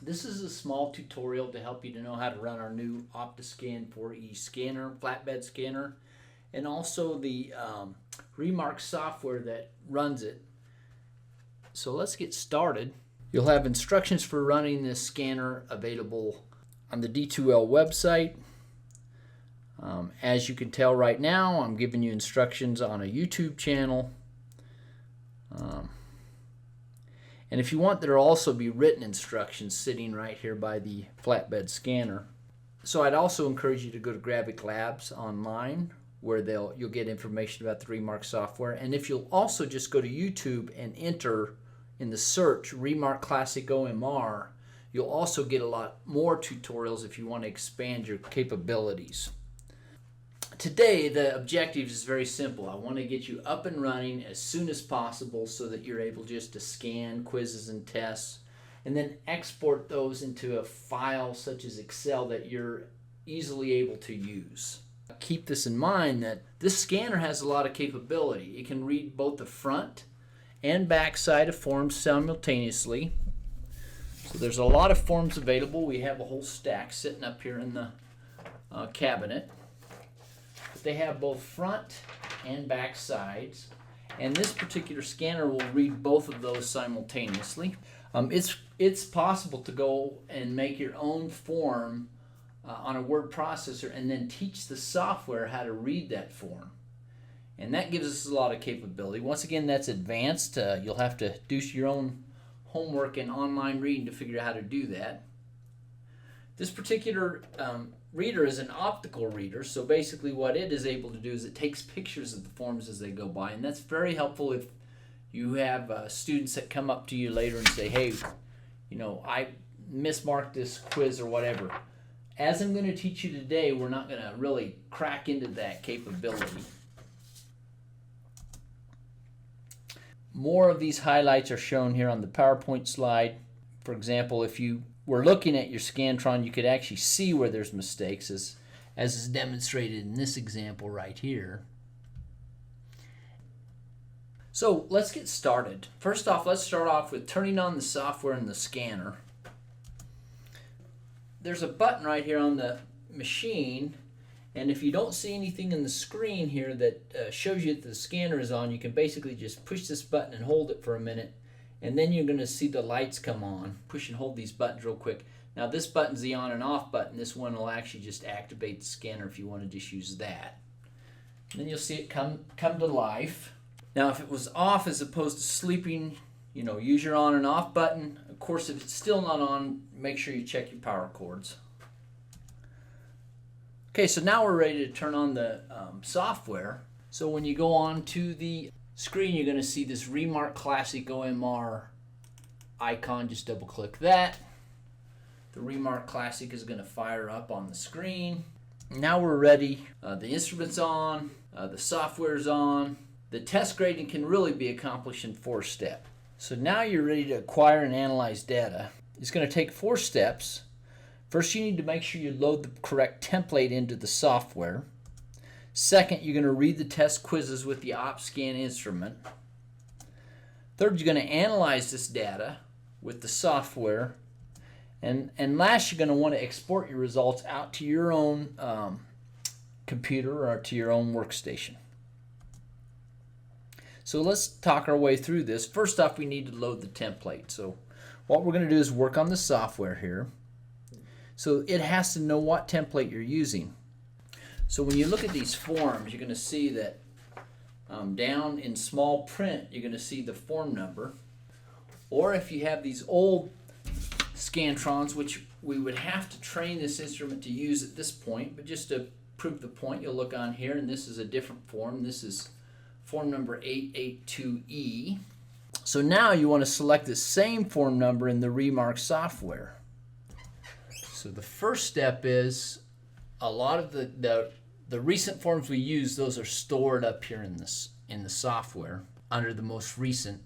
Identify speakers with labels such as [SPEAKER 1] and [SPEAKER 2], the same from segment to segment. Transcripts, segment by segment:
[SPEAKER 1] This is a small tutorial to help you to know how to run our new OpScan 4E scanner, flatbed scanner, and also the Remark software that runs it. So let's get started. You'll have instructions for running this scanner available on the D2L website. As you can tell right now, I'm giving you instructions on a YouTube channel. And if you want, there'll also be written instructions sitting right here by the flatbed scanner. So I'd also encourage you to go to Graphic Labs online, where you'll get information about the Remark software. And if you'll also just go to YouTube and enter in the search Remark Classic OMR, you'll also get a lot more tutorials if you want to expand your capabilities. Today, the objective is very simple. I want to get you up and running as soon as possible so that you're able just to scan quizzes and tests and then export those into a file such as Excel that you're easily able to use. Keep this in mind that this scanner has a lot of capability. It can read both the front and back side of forms simultaneously. So there's a lot of forms available. We have a whole stack sitting up here in the cabinet. They have both front and back sides, and this particular scanner will read both of those simultaneously. It's possible to go and make your own form on a word processor and then teach the software how to read that form, and that gives us a lot of capability. Once again, that's advanced. You'll have to do your own homework and online reading to figure out how to do that. This particular reader is an optical reader, so basically what it is able to do is it takes pictures of the forms as they go by, and that's very helpful if you have students that come up to you later and say, hey, you know, I mismarked this quiz or whatever. As I'm going to teach you today, we're not going to really crack into that capability. More of these highlights are shown here on the PowerPoint slide. For example, if you were looking at your Scantron, you could actually see where there's mistakes, as is demonstrated in this example right here. So let's get started. First off, let's start off with turning on the software in the scanner. There's a button right here on the machine, and if you don't see anything in the screen here that shows you that the scanner is on, you can basically just push this button and hold it for a minute, and then you're going to see the lights come on. Push and hold these buttons real quick. Now this button's the on and off button. This one will actually just activate the scanner if you want to just use that. And then you'll see it come to life. Now if it was off as opposed to sleeping, you know, use your on and off button. Of course, if it's still not on, make sure you check your power cords. Okay, so now we're ready to turn on the software. So when you go on to the screen, you're going to see this Remark Classic OMR icon. Just double click that. The Remark Classic is going to fire up on the screen. Now we're ready. The instrument's on, the software's on. The test grading can really be accomplished in 4 steps. So now you're ready to acquire and analyze data. It's going to take 4 steps. First, you need to make sure you load the correct template into the software. Second, you're going to read the test quizzes with the OpScan instrument. Third, you're going to analyze this data with the software. And last, you're going to want to export your results out to your own computer or to your own workstation. So let's talk our way through this. First off, we need to load the template. So what we're going to do is work on the software here. So it has to know what template you're using. So when you look at these forms, you're going to see that down in small print, you're going to see the form number. Or if you have these old Scantrons, which we would have to train this instrument to use at this point, but just to prove the point, you'll look on here, and this is a different form. This is form number 882E. So now you want to select the same form number in the Remark software. So the first step is a lot of the recent forms we use, those are stored up here in the software under the most recent.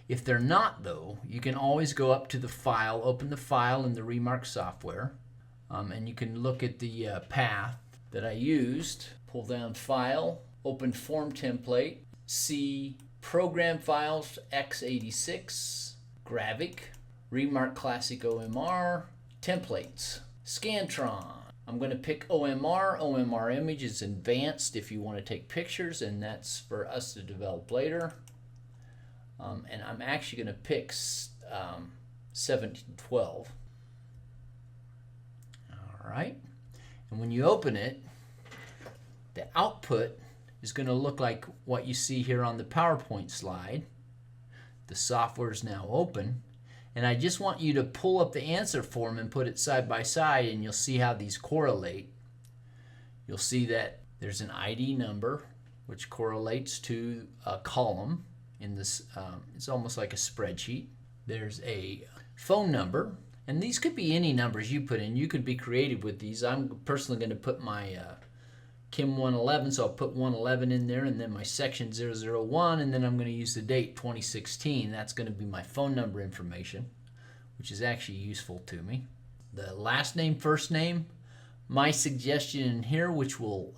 [SPEAKER 1] If they're not, though, you can always go up to the file, open the file in the Remark software, and you can look at the path that I used. Pull down File, open Form Template, see Program Files x86, Gravic, Remark Classic OMR, templates, Scantron. I'm going to pick OMR. OMR image is advanced if you want to take pictures, and that's for us to develop later. And I'm actually going to pick 1712. All right. And when you open it, the output is going to look like what you see here on the PowerPoint slide. The software is now open. And I just want you to pull up the answer form and put it side by side, and you'll see how these correlate. You'll see that there's an ID number, which correlates to a column in this. It's almost like a spreadsheet. There's a phone number, and these could be any numbers you put in. You could be creative with these. I'm personally going to put my Kim 111, so I'll put 111 in there, and then my section 001, and then I'm going to use the date 2016. That's going to be my phone number information, which is actually useful to me. The last name, first name, my suggestion in here, which will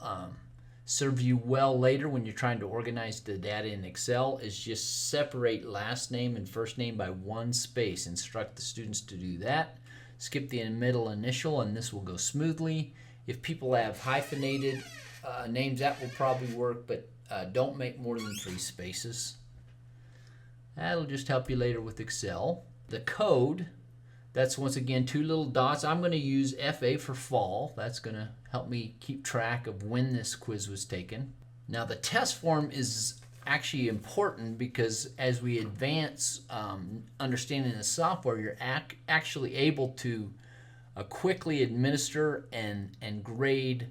[SPEAKER 1] serve you well later when you're trying to organize the data in Excel, is just separate last name and first name by one space. Instruct the students to do that. Skip the middle initial, and this will go smoothly. If people have hyphenated names, that will probably work, but don't make more than 3 spaces. That'll just help you later with Excel. The code, that's once again 2 little dots. I'm going to use FA for fall. That's going to help me keep track of when this quiz was taken. Now the test form is actually important because as we advance understanding the software, you're actually able to quickly administer and grade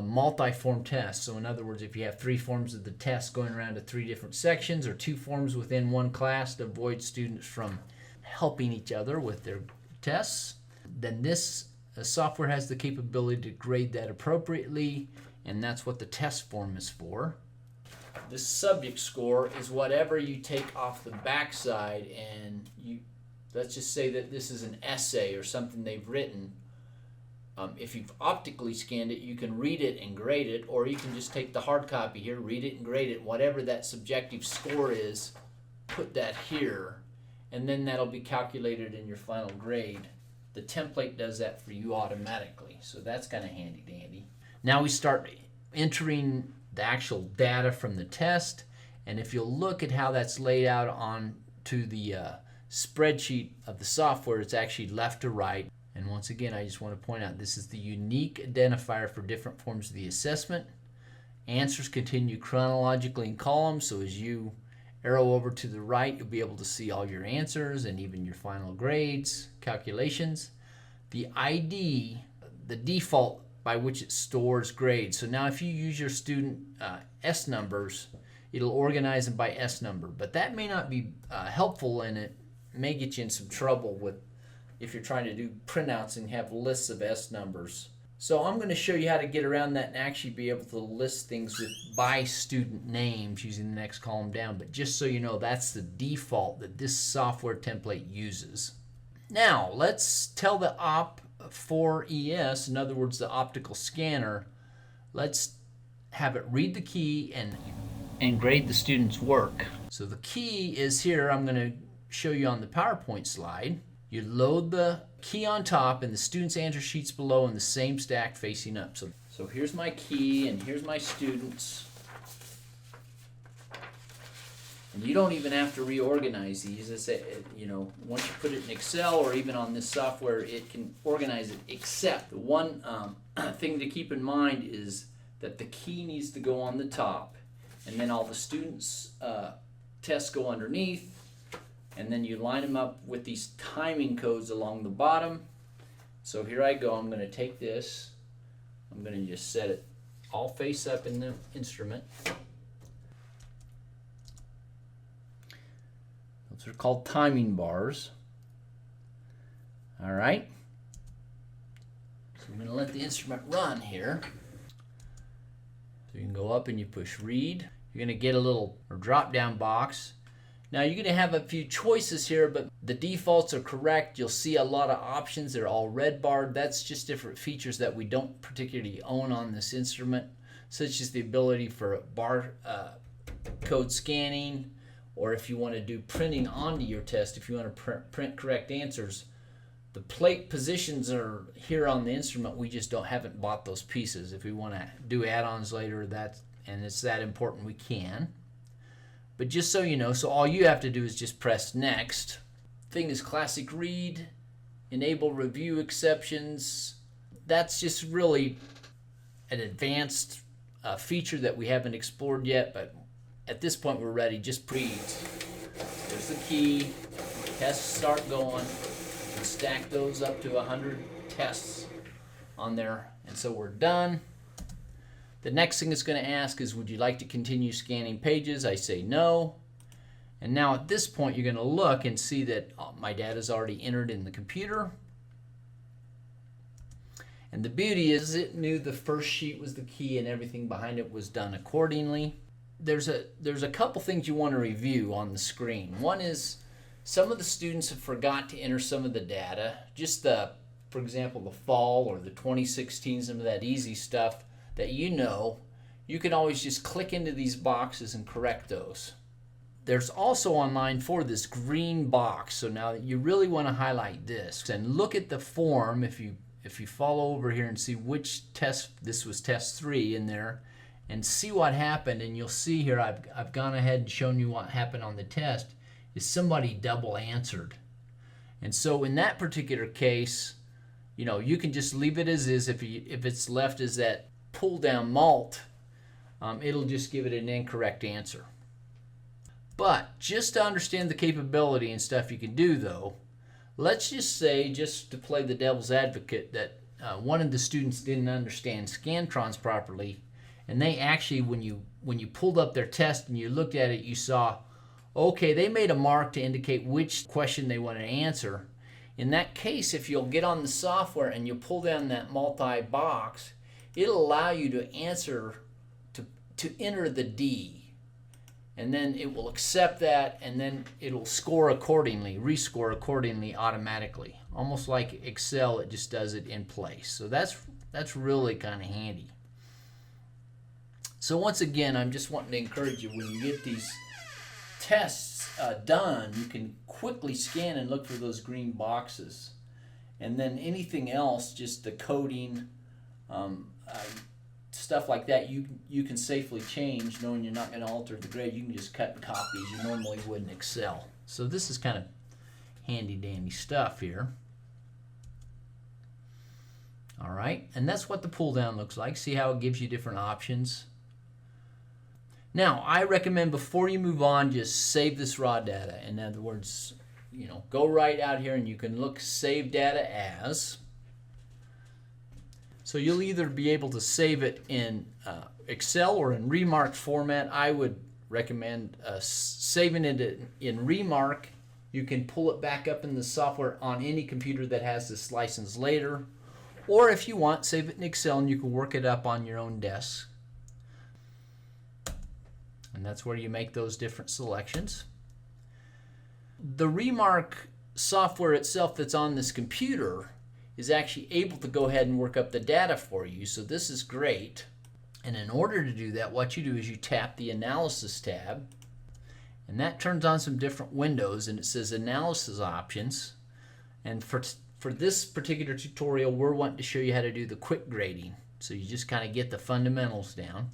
[SPEAKER 1] multi-form tests. So in other words, if you have 3 forms of the test going around to 3 different sections, or 2 forms within one class to avoid students from helping each other with their tests, then this software has the capability to grade that appropriately, and that's what the test form is for. The subject score is whatever you take off the backside, and let's just say that this is an essay or something they've written. If you've optically scanned it, you can read it and grade it, or you can just take the hard copy here, read it and grade it. Whatever that subjective score is, put that here, and then that'll be calculated in your final grade. The template does that for you automatically, so that's kind of handy dandy. Now we start entering the actual data from the test, and if you'll look at how that's laid out on to the spreadsheet of the software, it's actually left to right. And once again, I just want to point out this is the unique identifier for different forms of the assessment. Answers continue chronologically in columns, so as you arrow over to the right, you'll be able to see all your answers and even your final grades, calculations. The ID, the default by which it stores grades. So now if you use your student S numbers, it'll organize them by S number, but that may not be helpful, and it may get you in some trouble with if you're trying to do printouts and have lists of S numbers. So I'm going to show you how to get around that and actually be able to list things by student names using the next column down. But just so you know, that's the default that this software template uses. Now let's tell the OP4ES, in other words the optical scanner, let's have it read the key and grade the student's work. So the key is here. I'm going to show you on the PowerPoint slide. You load the key on top and the student's answer sheets below in the same stack facing up. So here's my key and here's my students. And you don't even have to reorganize these. I say, once you put it in Excel or even on this software, it can organize it, except the one thing to keep in mind is that the key needs to go on the top, and then all the students' tests go underneath. And then you line them up with these timing codes along the bottom. So here I go. I'm going to take this. I'm going to just set it all face up in the instrument. Those are called timing bars. All right. So I'm going to let the instrument run here. So you can go up and you push read. You're going to get a little drop-down box. Now you're going to have a few choices here, but the defaults are correct. You'll see a lot of options. They're all red barred. That's just different features that we don't particularly own on this instrument, such as the ability for bar code scanning or if you want to do printing onto your test, if you want to print correct answers, the plate positions are here on the instrument. We just haven't bought those pieces. If we want to do add-ons later, and it's that important, we can. But just so you know, so all you have to do is just press next. Thing is classic read, enable review exceptions. That's just really an advanced feature that we haven't explored yet, but at this point we're ready. Just read. There's the key. Tests start going. And stack those up to 100 tests on there, and so we're done. The next thing it's going to ask is, would you like to continue scanning pages? I say no. And now at this point you're going to look and see that my data is already entered in the computer. And the beauty is it knew the first sheet was the key and everything behind it was done accordingly. There's a couple things you want to review on the screen. One is some of the students have forgot to enter some of the data. Just for example, the fall or the 2016, some of that easy stuff that you can always just click into these boxes and correct those. There's also online for this green box. So now you really want to highlight this and look at the form. If you follow over here and see which test, this was test 3 in there, and see what happened, and you'll see here I've gone ahead and shown you what happened on the test. Is somebody double answered. And so in that particular case, you can just leave it as is. If it's left as that pull down malt, it'll just give it an incorrect answer. But just to understand the capability and stuff you can do though, let's just say, just to play the devil's advocate, that one of the students didn't understand Scantrons properly, and they actually, when you pulled up their test and you looked at it, you saw, okay, they made a mark to indicate which question they want to answer. In that case, if you'll get on the software and you pull down that multi-box, it'll allow you to answer, to enter the D. And then it will accept that, and then it'll score accordingly, rescore accordingly automatically. Almost like Excel, it just does it in place. So that's really kind of handy. So once again, I'm just wanting to encourage you, when you get these tests done, you can quickly scan and look for those green boxes, and then anything else, just the coding, stuff like that, you can safely change, knowing you're not going to alter the grade. You can just cut and copy as you normally would in Excel. So this is kind of handy dandy stuff here. All right, and that's what the pull down looks like. See how it gives you different options. Now, I recommend before you move on, just save this raw data. In other words, go right out here and you can look save data as. So you'll either be able to save it in Excel or in Remark format. I would recommend saving it in Remark. You can pull it back up in the software on any computer that has this license later. Or if you want, save it in Excel and you can work it up on your own desk. And that's where you make those different selections. The Remark software itself that's on this computer is actually able to go ahead and work up the data for you. So this is great. And in order to do that, what you do is you tap the Analysis tab, and that turns on some different windows, and it says Analysis Options. And for this particular tutorial, we're wanting to show you how to do the quick grading. So you just kind of get the fundamentals down.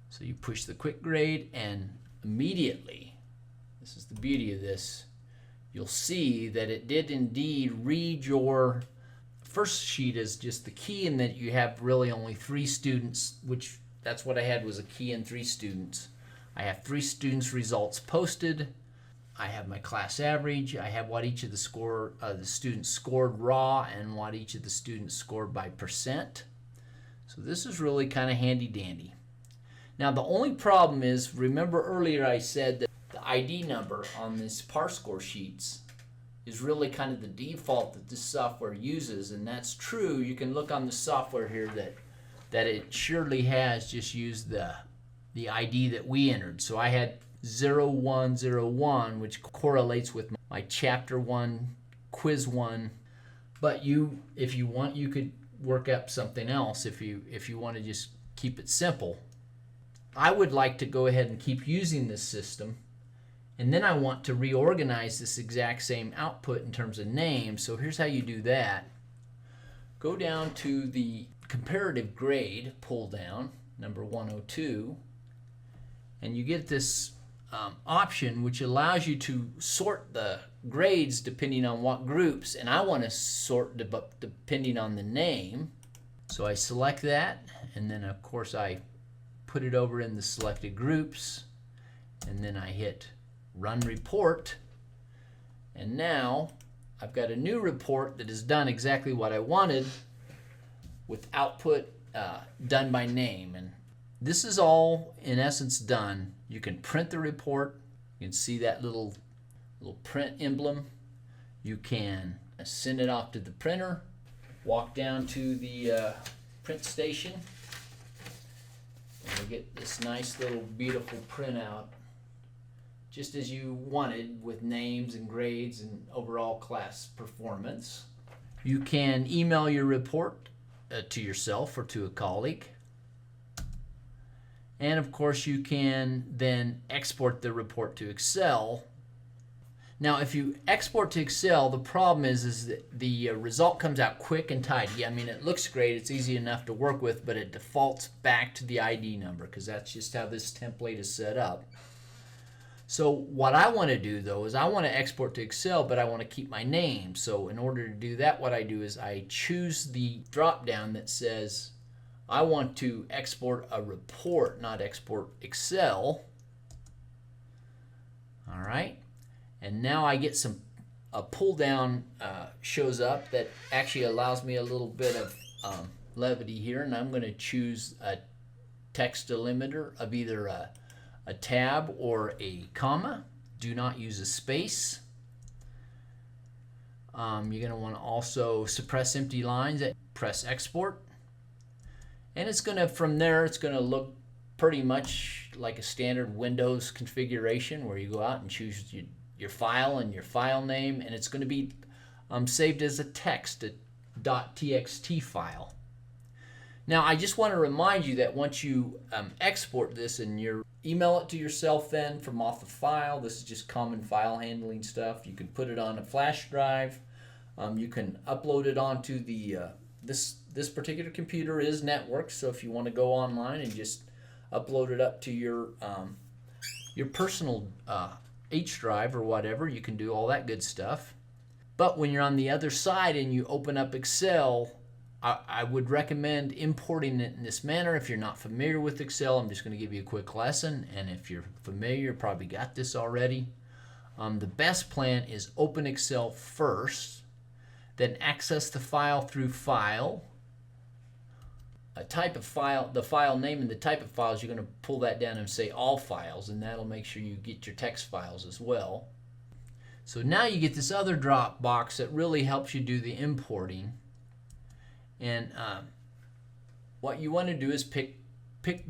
[SPEAKER 1] So you push the quick grade, and immediately, this is the beauty of this, you'll see that it did indeed read your first sheet as just the key, and that you have really only 3 students, which that's what I had, was a key and 3 students. I have 3 students' results posted. I have my class average. I have what each of the students scored raw and what each of the students scored by percent. So this is really kind of handy dandy. Now the only problem is, remember earlier I said that the ID number on these par score sheets is really kind of the default that this software uses, and that's true. You can look on the software here that it surely has just used the ID that we entered. So I had 0101, which correlates with my chapter 1, quiz 1. But if you want, you could work up something else if you want to just keep it simple. I would like to go ahead and keep using this system And then I want to reorganize this exact same output in terms of names. So here's how you do that. Go down to the comparative grade pull down, number 102, and you get this option which allows you to sort the grades depending on what groups, and I want to sort depending on the name. So I select that, and then of course I put it over in the selected groups, and then I hit Run Report, and now I've got a new report that has done exactly what I wanted with output done by name. And this is all in essence done. You can print the report. You can see that little print emblem. You can send it off to the printer, walk down to the print station, and you'll get this nice little beautiful printout just as you wanted, with names and grades and overall class performance. You can email your report to yourself or to a colleague. And of course you can then export the report to Excel. Now if you export to Excel, the problem is that the result comes out quick and tidy. I mean, it looks great, it's easy enough to work with, but it defaults back to the ID number because that's just how this template is set up. So what I want to do though is I want to export to Excel, but I want to keep my name. So in order to do that, what I do is I choose the drop down that says I want to export a report, not export Excel. All right, and now I get a pull down shows up that actually allows me a little bit of levity here, and I'm going to choose a text delimiter of either a tab or a comma. Do not use a space. You're going to want to also suppress empty lines. Press export, and it's going to, from there, it's going to look pretty much like a standard Windows configuration where you go out and choose your file and your file name, and it's going to be saved as a text, a .txt file. Now I just want to remind you that once you export this and you email it to yourself then from off the file, this is just common file handling stuff. You can put it on a flash drive. You can upload it onto the this particular computer is networked, so if you want to go online and just upload it up to your personal H drive or whatever, you can do all that good stuff. But when you're on the other side and you open up Excel, I would recommend importing it in this manner. If you're not familiar with Excel, I'm just going to give you a quick lesson, and if you're familiar, you probably got this already. The best plan is open Excel first, then access the file through File, a type of file, the file name and the type of files. You're going to pull that down and say All Files, and that'll make sure you get your text files as well. So now you get this other drop box that really helps you do the importing. And what you want to do is pick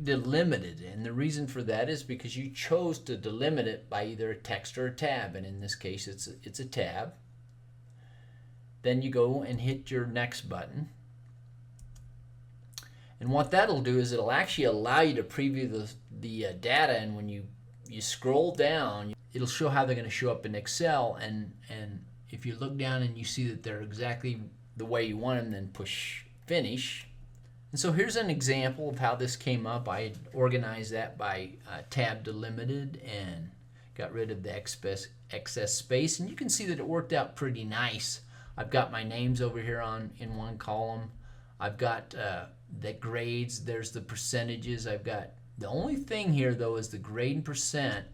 [SPEAKER 1] delimited, and the reason for that is because you chose to delimit it by either a text or a tab, and in this case it's a tab. Then you go and hit your next button, and what that'll do is it'll actually allow you to preview the data, and when you scroll down, it'll show how they're going to show up in Excel, and if you look down and you see that they're exactly the way you want them, then push finish. And so here's an example of how this came up. I had organized that by tab delimited and got rid of the excess space, and you can see that it worked out pretty nice. I've got my names over here in one column. I've got the grades, there's the percentages. I've got, the only thing here though is the grade and percent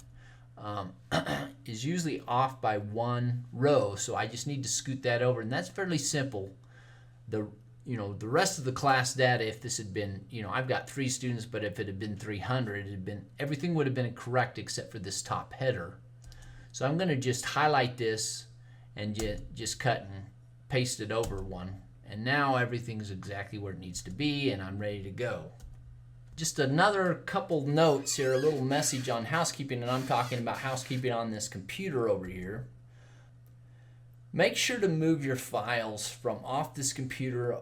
[SPEAKER 1] is usually off by one row, so I just need to scoot that over, and that's fairly simple. The rest of the class data, if this had been, I've got 3 students, but if it had been 300, everything would have been correct except for this top header. So I'm going to just highlight this and just cut and paste it over one, and now everything's exactly where it needs to be, and I'm ready to go. Just another couple notes here, a little message on housekeeping, and I'm talking about housekeeping on this computer over here. Make sure to move your files from off this computer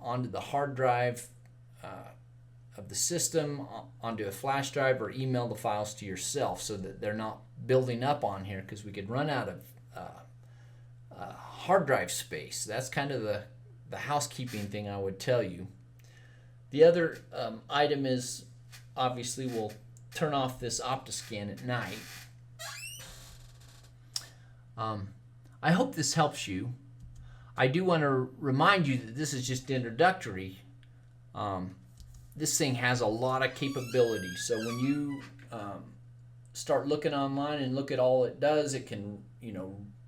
[SPEAKER 1] onto the hard drive of the system, onto a flash drive, or email the files to yourself so that they're not building up on here because we could run out of hard drive space. That's kind of the housekeeping thing I would tell you. The other item is, obviously, we'll turn off this OpScan at night. I hope this helps you. I do want to remind you that this is just introductory. This thing has a lot of capability. So when you start looking online and look at all it does, it can,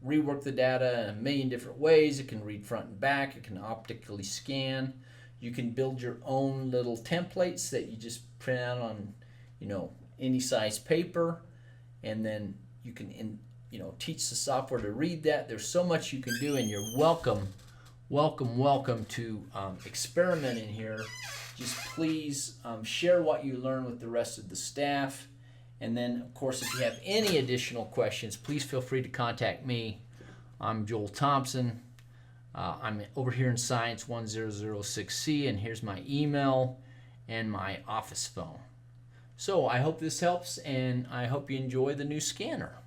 [SPEAKER 1] rework the data in a million different ways. It can read front and back. It can optically scan. You can build your own little templates that you just print out on, any size paper, and then you can, teach the software to read that. There's so much you can do, and you're welcome to experiment in here. Just please share what you learn with the rest of the staff. And then, of course, if you have any additional questions, please feel free to contact me. I'm Joel Thompson. I'm over here in Science 1006C, and here's my email and my office phone. So I hope this helps, and I hope you enjoy the new scanner.